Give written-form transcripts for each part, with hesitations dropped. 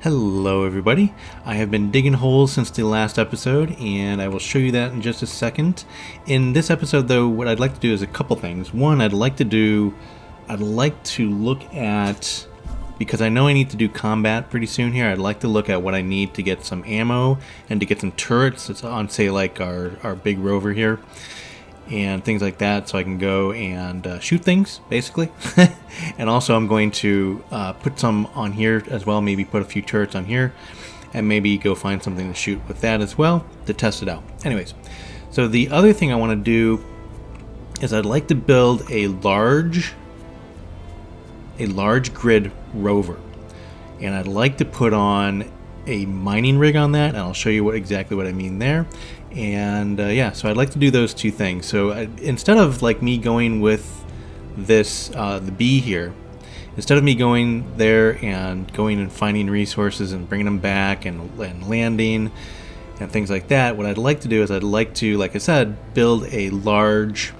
Hello everybody, I have been digging holes since the last episode and I will show you that in just a second. In this episode though, what I'd like to do is a couple things. One, I'd like to look at, because I know I need to do combat pretty soon here, I'd like to look at what I need to get some ammo and to get some turrets. It's on, say, like our big rover here and things like that, so I can go and shoot things, basically. And also I'm going to put some on here as well, maybe put a few turrets on here, and maybe go find something to shoot with that as well, to test it out. Anyways, so the other thing I want to do is I'd like to build a large grid rover. And I'd like to put on a mining rig on that, and I'll show you exactly what I mean there. And yeah, so I'd like to do those two things. So instead of like me going with this the B here, instead of me going there and going and finding resources and bringing them back and landing and things like that, what I'd like to do is I'd like to, like I said, build a large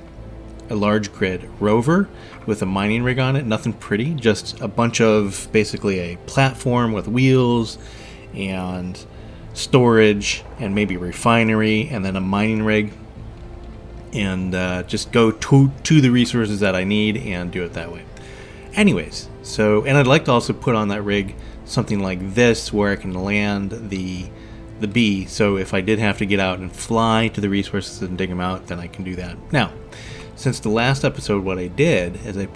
grid rover with a mining rig on it. Nothing pretty, just a bunch of, basically a platform with wheels and storage and maybe refinery and then a mining rig, and just go to the resources that I need and do it that way. Anyways, so, and I'd like to also put on that rig something like this where I can land the B, so if I did have to get out and fly to the resources and dig them out, then I can do that. Now, since the last episode, what I did is I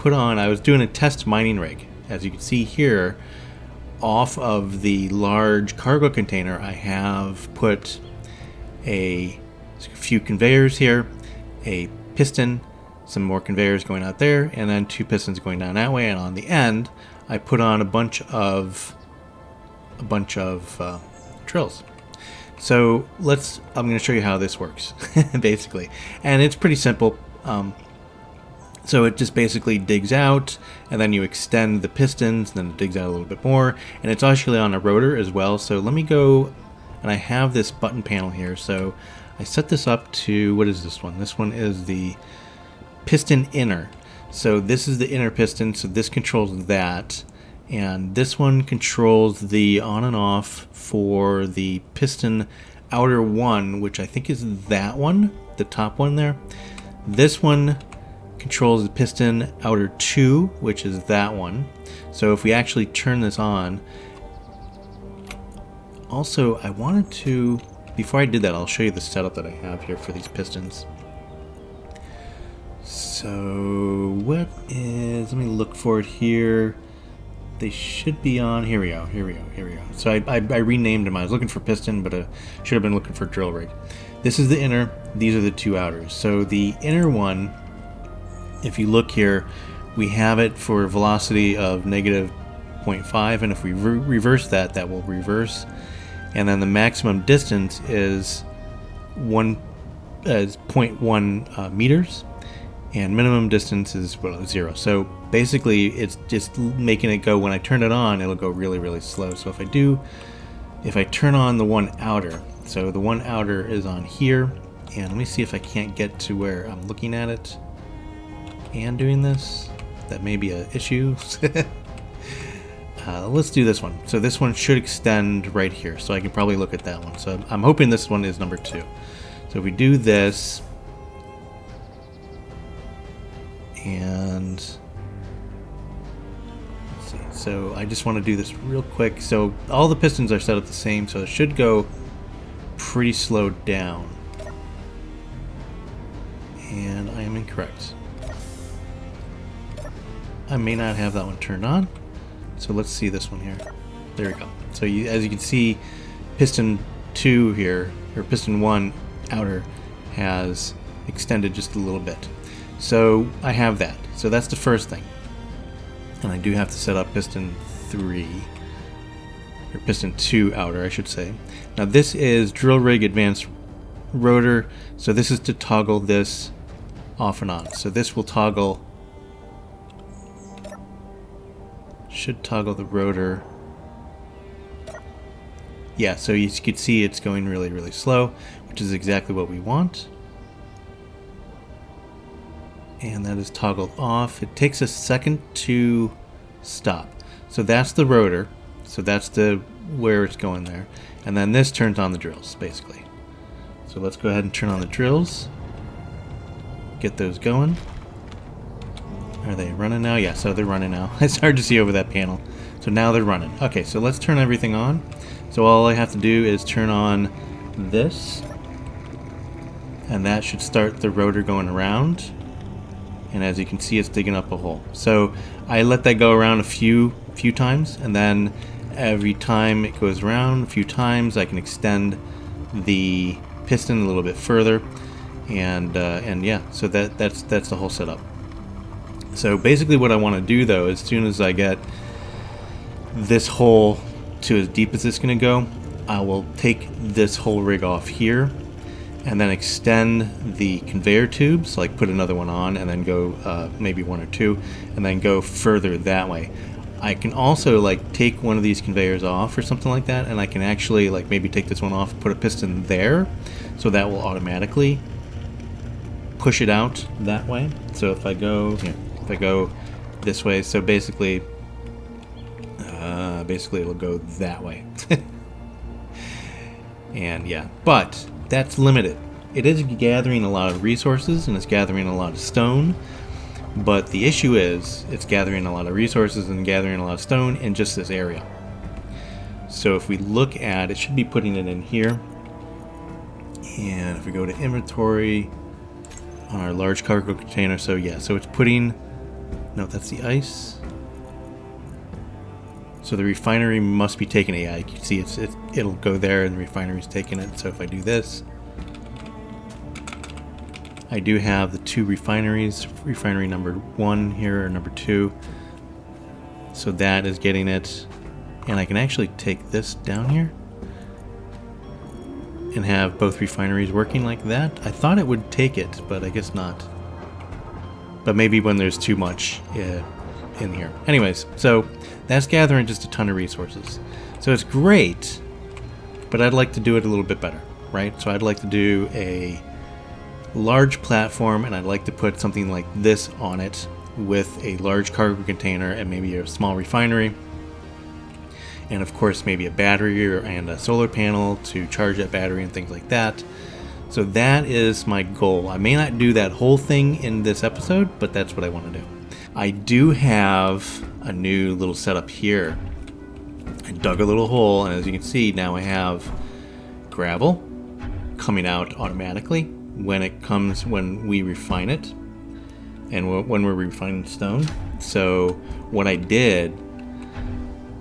was doing a test mining rig. As you can see here, off of the large cargo container, I have put a few conveyors here, a piston, some more conveyors going out there, and then two pistons going down that way. And on the end, I put on a bunch of drills. So I'm going to show you how this works, basically, and it's pretty simple. So it just basically digs out, and then you extend the pistons, and then it digs out a little bit more, and it's actually on a rotor as well. So let me go, and I have this button panel here, so I set this up to, what is this one? This one is the piston inner. So this is the inner piston, so this controls that, and this one controls the on and off for the piston outer one, which I think is that one, the top one there. This one controls the piston outer 2, which is that one. So if we actually turn this on, also I wanted to, before I did that, I'll show you the setup that I have here for these pistons. So what is, let me look for it here. They should be on, here we go. So I renamed them. I was looking for piston, but I should have been looking for drill rig. This is the inner, these are the two outers. So the inner one, if you look here, we have it for a velocity of -0.5, and if we reverse that, that will reverse. And then the maximum distance is 0.1 meters, and minimum distance is 0. So basically, it's just making it go, when I turn it on, it'll go really, really slow. So if I turn on the one outer, so the one outer is on here, and let me see if I can't get to where I'm looking at it and doing this. That may be an issue. Let's do this one. So this one should extend right here, so I can probably look at that one. So I'm hoping this one is number 2. So if we do this, and let's see. So I just want to do this real quick. So all the pistons are set up the same, so it should go pretty slow down. And I am incorrect. I may not have that one turned on. So let's see this one here. There we go. So as you can see, piston 2 here, or piston 1 outer, has extended just a little bit. So I have that. So that's the first thing. And I do have to set up piston 3, or piston 2 outer, I should say. Now this is drill rig advanced rotor. So this is to toggle this off and on. So this will toggle, should toggle the rotor. Yeah, so you can see it's going really, really slow, which is exactly what we want. And that is toggled off. It takes a second to stop. So that's the rotor. So that's the where it's going there. And then this turns on the drills, basically. So let's go ahead and turn on the drills. Get those going. Are they running now? Yeah, so they're running now. It's hard to see over that panel. So now they're running. Okay, so let's turn everything on. So all I have to do is turn on this. And that should start the rotor going around. And as you can see, it's digging up a hole. So I let that go around a few times, and then every time it goes around a few times, I can extend the piston a little bit further, and yeah, so that's the whole setup. So basically, what I want to do though, as soon as I get this hole to as deep as it's going to go, I will take this whole rig off here, and then extend the conveyor tubes, like put another one on, and then go maybe one or two, and then go further that way. I can also like take one of these conveyors off or something like that, and I can actually like maybe take this one off, put a piston there, so that will automatically push it out that way. So if I go here, if I go this way, so basically it'll go that way. And yeah, but that's limited. It is gathering a lot of resources and it's gathering a lot of stone, but the issue is it's gathering a lot of resources and gathering a lot of stone in just this area. So if we look at it, should be putting it in here, and if we go to inventory on our large cargo container, so yeah, so it's putting, no, that's the ice. So the refinery must be taking it. Yeah, you can see it'll go there and the refinery's taking it. So if I do this, I do have the two refineries, refinery number 1 here, or number 2. So that is getting it. And I can actually take this down here and have both refineries working like that. I thought it would take it, but I guess not. But maybe when there's too much in here. Anyways, so that's gathering just a ton of resources. So it's great, but I'd like to do it a little bit better, right? So I'd like to do a large platform, and I'd like to put something like this on it with a large cargo container and maybe a small refinery, and of course maybe a battery and a solar panel to charge that battery and things like that. So that is my goal. I may not do that whole thing in this episode, but that's what I want to do. I do have a new little setup here. I dug a little hole, and as you can see, now I have gravel coming out automatically when we refine it, and when we're refining stone. So what I did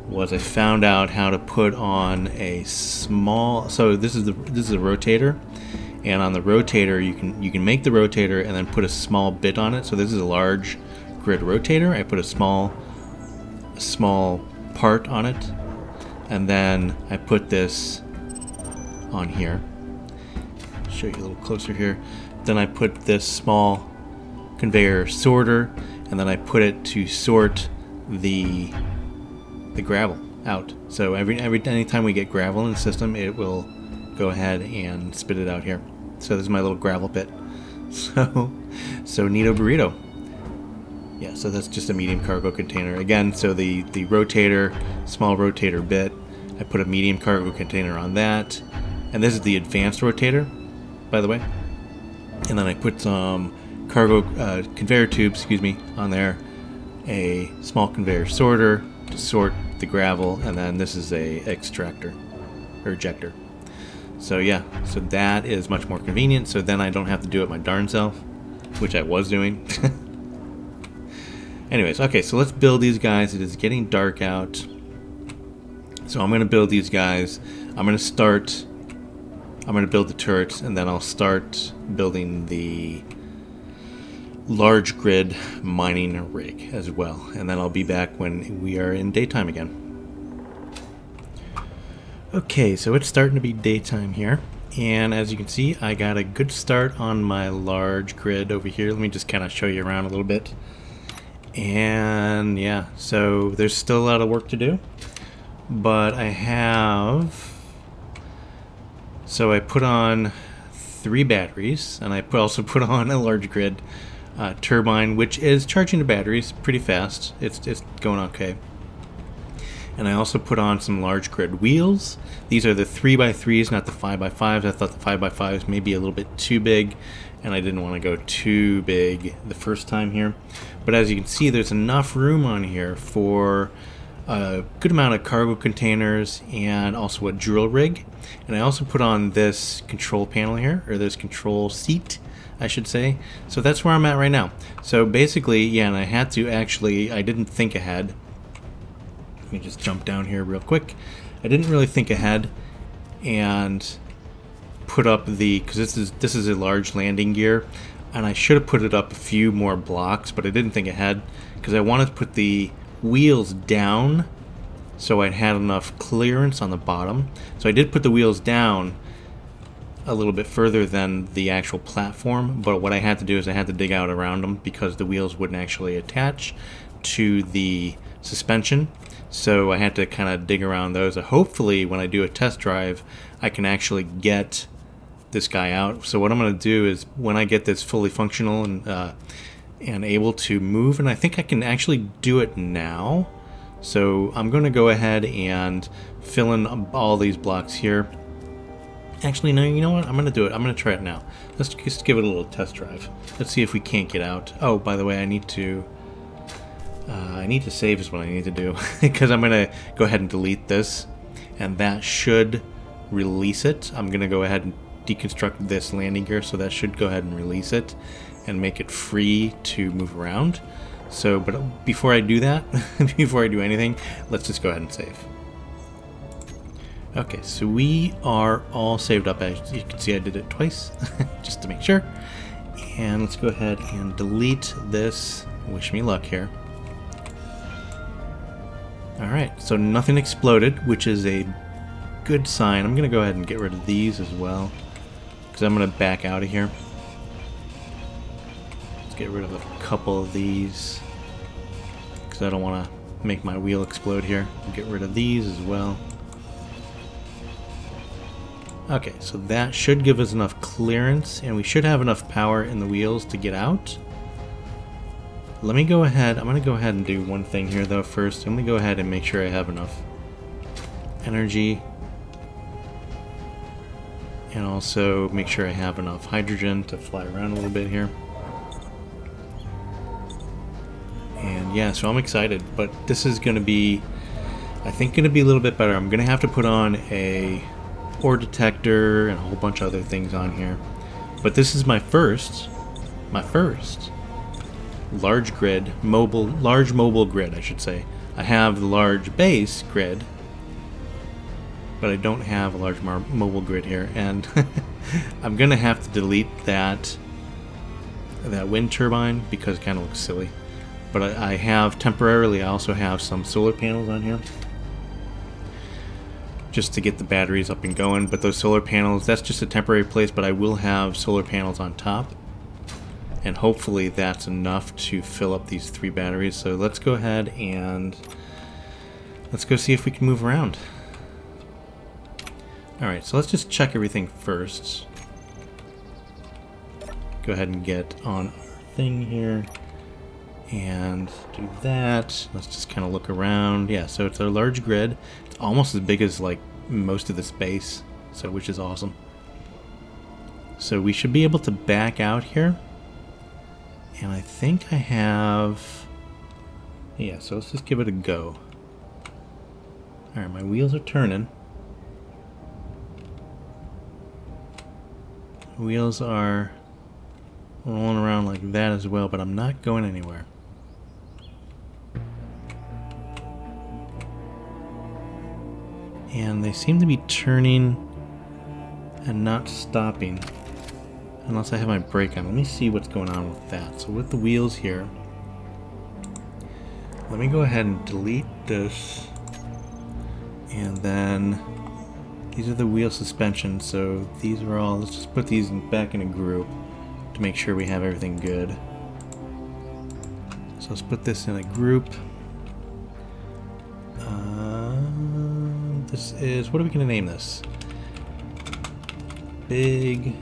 was I found out how to put on a small, so this is a rotator, and on the rotator you can make the rotator and then put a small bit on it. So this is a large grid rotator. I put a small part on it, and then I put this on here. Show you a little closer here. Then I put this small conveyor sorter, and then I put it to sort the gravel out. So anytime we get gravel in the system, it will go ahead and spit it out here. So this is my little gravel pit. So neato burrito. Yeah, so that's just a medium cargo container. Again, so the rotator, small rotator bit, I put a medium cargo container on that. And this is the advanced rotator, by the way. And then I put some conveyor tubes, on there. A small conveyor sorter to sort the gravel, and then this is a extractor or ejector. So yeah, so that is much more convenient. So then I don't have to do it my darn self, which I was doing. Anyways, okay, so let's build these guys. It is getting dark out, so I'm going to build these guys. I'm going to build the turrets, and then I'll start building the large grid mining rig as well, and then I'll be back when we are in daytime again. Okay, so it's starting to be daytime here, and as you can see, I got a good start on my large grid over here. Let me just kind of show you around a little bit. And yeah, so there's still a lot of work to do, but I put on 3 batteries, and I also put on a large grid turbine, which is charging the batteries pretty fast. It's going okay. And I also put on some large grid wheels. These are the 3x3s, not the 5x5s. I thought the 5x5s may be a little bit too big, and I didn't want to go too big the first time here. But as you can see, there's enough room on here for a good amount of cargo containers and also a drill rig. And I also put on this control panel here, or this control seat, I should say. So that's where I'm at right now. So basically, yeah, and I had to actually, I didn't think ahead. Let me just jump down here real quick. I didn't really think ahead and put up the, because this is a large landing gear, and I should have put it up a few more blocks, but I didn't think ahead because I wanted to put the wheels down so I had enough clearance on the bottom. So I did put the wheels down a little bit further than the actual platform, but what I had to do is I had to dig out around them because the wheels wouldn't actually attach to the suspension. So I had to kind of dig around those. Hopefully when I do a test drive, I can actually get this guy out. So what I'm going to do is when I get this fully functional and able to move, and I think I can actually do it now. So I'm going to go ahead and fill in all these blocks here. Actually, no, you know what? I'm going to do it. I'm going to try it now. Let's just give it a little test drive. Let's see if we can't get out. Oh, by the way, I need to save is what I need to do because I'm going to go ahead and delete this, and that should release it. I'm going to go ahead and deconstruct this landing gear, so that should go ahead and release it and make it free to move around. So, but before I do that, before I do anything, let's just go ahead and save. Okay, so we are all saved up. As you can see, I did it twice just to make sure. And let's go ahead and delete this. Wish me luck here. Alright, so nothing exploded, which is a good sign. I'm going to go ahead and get rid of these as well, because I'm going to back out of here. Let's get rid of a couple of these, because I don't want to make my wheel explode here. Get rid of these as well. Okay, so that should give us enough clearance, and we should have enough power in the wheels to get out. Let me go ahead, I'm going to go ahead and do one thing here though first. I'm going to go ahead and make sure I have enough energy. And also make sure I have enough hydrogen to fly around a little bit here. And yeah, so I'm excited, but this is going to be, I think, going to be a little bit better. I'm going to have to put on a ore detector and a whole bunch of other things on here. But this is my first large mobile grid, I should say. I have the large base grid, but I don't have a large mobile grid here, and I'm gonna have to delete that wind turbine because it kind of looks silly. But I have temporarily, I also have some solar panels on here just to get the batteries up and going. But those solar panels, that's just a temporary place, but I will have solar panels on top. And hopefully that's enough to fill up these 3 batteries. So let's go ahead and let's go see if we can move around. Alright, so let's just check everything first. Go ahead and get on our thing here and do that. Let's just kind of look around. Yeah, so it's a large grid. It's almost as big as like most of the space, so which is awesome. So we should be able to back out here. And I think I have, yeah, so let's just give it a go. Alright, my wheels are turning. Wheels are rolling around like that as well, but I'm not going anywhere. And they seem to be turning and not stopping. Unless I have my brake on. Let me see what's going on with that. So with the wheels here, let me go ahead and delete this. And then these are the wheel suspensions. So these are all, let's just put these back in a group to make sure we have everything good. So let's put this in a group. This is, what are we going to name this? Big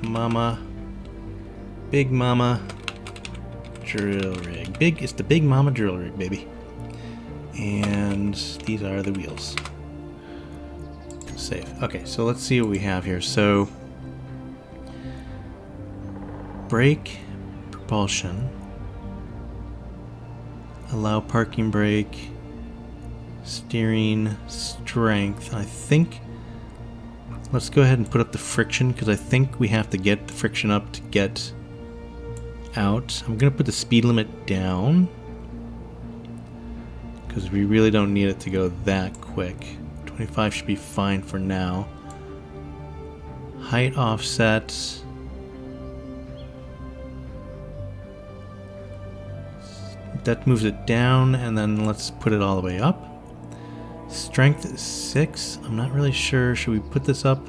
Mama drill rig. It's the big mama drill rig, baby. And these are the wheels. Save. Okay, so let's see what we have here. So, brake, propulsion, allow parking brake, steering, strength. I think, let's go ahead and put up the friction, because I think we have to get the friction up to get out. I'm going to put the speed limit down, because we really don't need it to go that quick. 25 should be fine for now. Height offset. That moves it down, and then let's put it all the way up. Strength is 6. I'm not really sure. Should we put this up?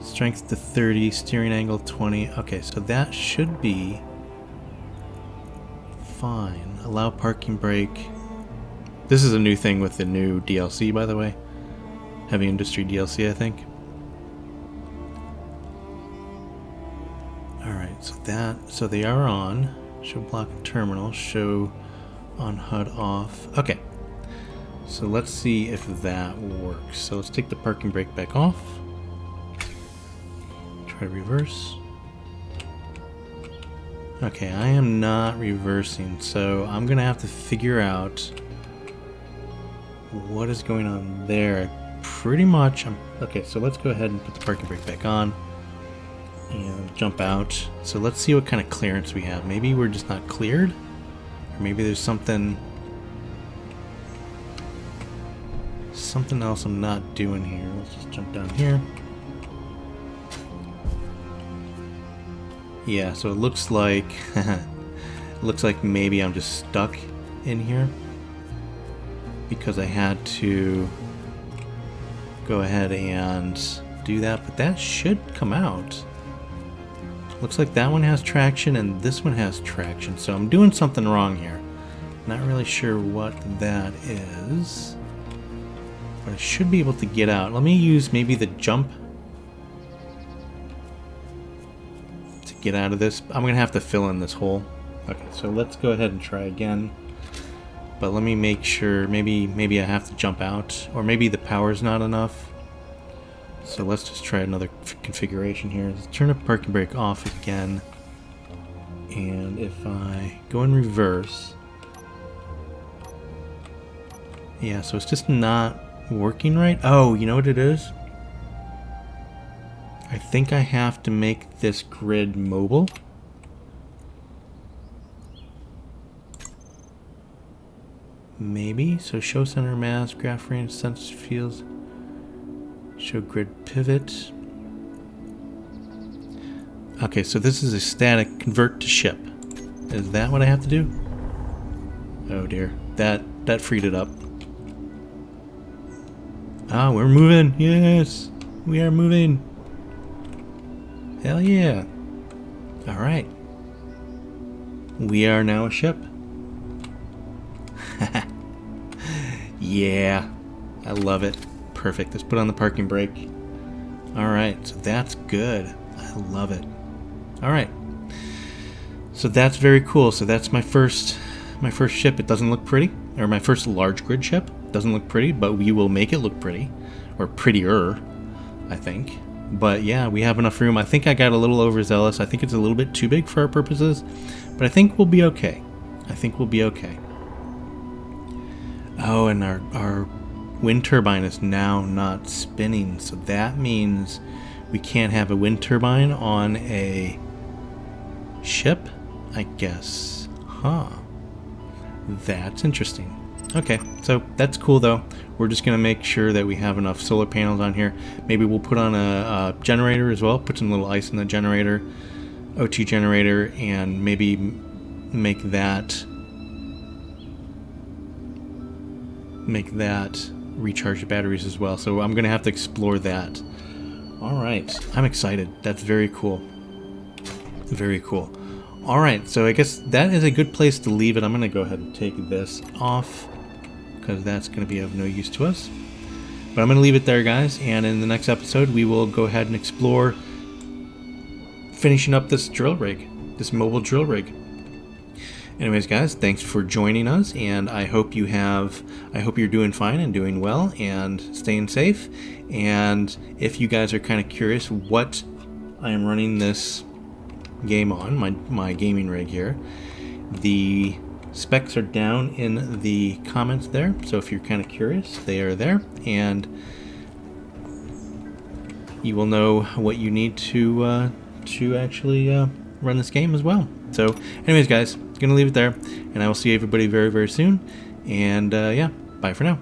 Strength to 30, steering angle 20. Okay, so that should be fine. Allow parking brake. This is a new thing with the new DLC, by the way. Heavy Industry DLC, I think. Alright, so they are on. Show block and terminal. Show on HUD off. Okay. So let's see if that works. So let's take the parking brake back off. Try to reverse. Okay, I am not reversing, so I'm gonna have to figure out what is going on there. Pretty much, okay, so let's go ahead and put the parking brake back on and jump out. So let's see what kind of clearance we have. Maybe we're just not cleared, or maybe there's something else I'm not doing here. Let's just jump down here. Yeah, so it looks like maybe I'm just stuck in here because I had to go ahead and do that, but that should come out. Looks like that one has traction and this one has traction, so I'm doing something wrong here. Not really sure what that is, but I should be able to get out. Let me use maybe the jump to get out of this. I'm gonna have to fill in this hole. Okay, so let's go ahead and try again. But let me make sure, maybe I have to jump out, or maybe the power's not enough. So let's just try another configuration here. Let's turn the parking brake off again. And if I go in reverse, yeah, so it's just not working right. Oh, you know what it is? I think I have to make this grid mobile. Maybe. So show center mass, graph range, sense fields, show grid pivot. Okay, so this is a static convert to ship. Is that what I have to do? Oh dear. That freed it up. Ah, we're moving. Yes, we are moving. Hell yeah. Alright. We are now a ship. Yeah, I love it. Perfect. Let's put on the parking brake. Alright, so that's good. I love it. Alright. So that's very cool. So that's my first ship. It doesn't look pretty. Or my first large grid ship. Doesn't look pretty, but we will make it look pretty. Or prettier, I think. But yeah, we have enough room. I think I got a little overzealous. I think it's a little bit too big for our purposes. But I think we'll be okay. I think we'll be okay. Oh, and our wind turbine is now not spinning. So that means we can't have a wind turbine on a ship, I guess. Huh. That's interesting. Okay, so that's cool though. We're just going to make sure that we have enough solar panels on here. Maybe we'll put on a generator as well. Put some little ice in the generator, O2 generator, and maybe make that recharge the batteries as well. So I'm going to have to explore that. Alright, I'm excited. That's very cool. Very cool. Alright, so I guess that is a good place to leave it. I'm going to go ahead and take this off, because that's going to be of no use to us. But I'm going to leave it there, guys, and in the next episode we will go ahead and explore finishing up this drill rig, this mobile drill rig. Anyways, guys, thanks for joining us, and I hope you're doing fine and doing well and staying safe. And if you guys are kind of curious what I am running this game on, my gaming rig here, the specs are down in the comments there. So if you're kind of curious, they are there, and you will know what you need to actually run this game as well. So anyways, guys, gonna leave it there, and I will see everybody very, very soon. And yeah, bye for now.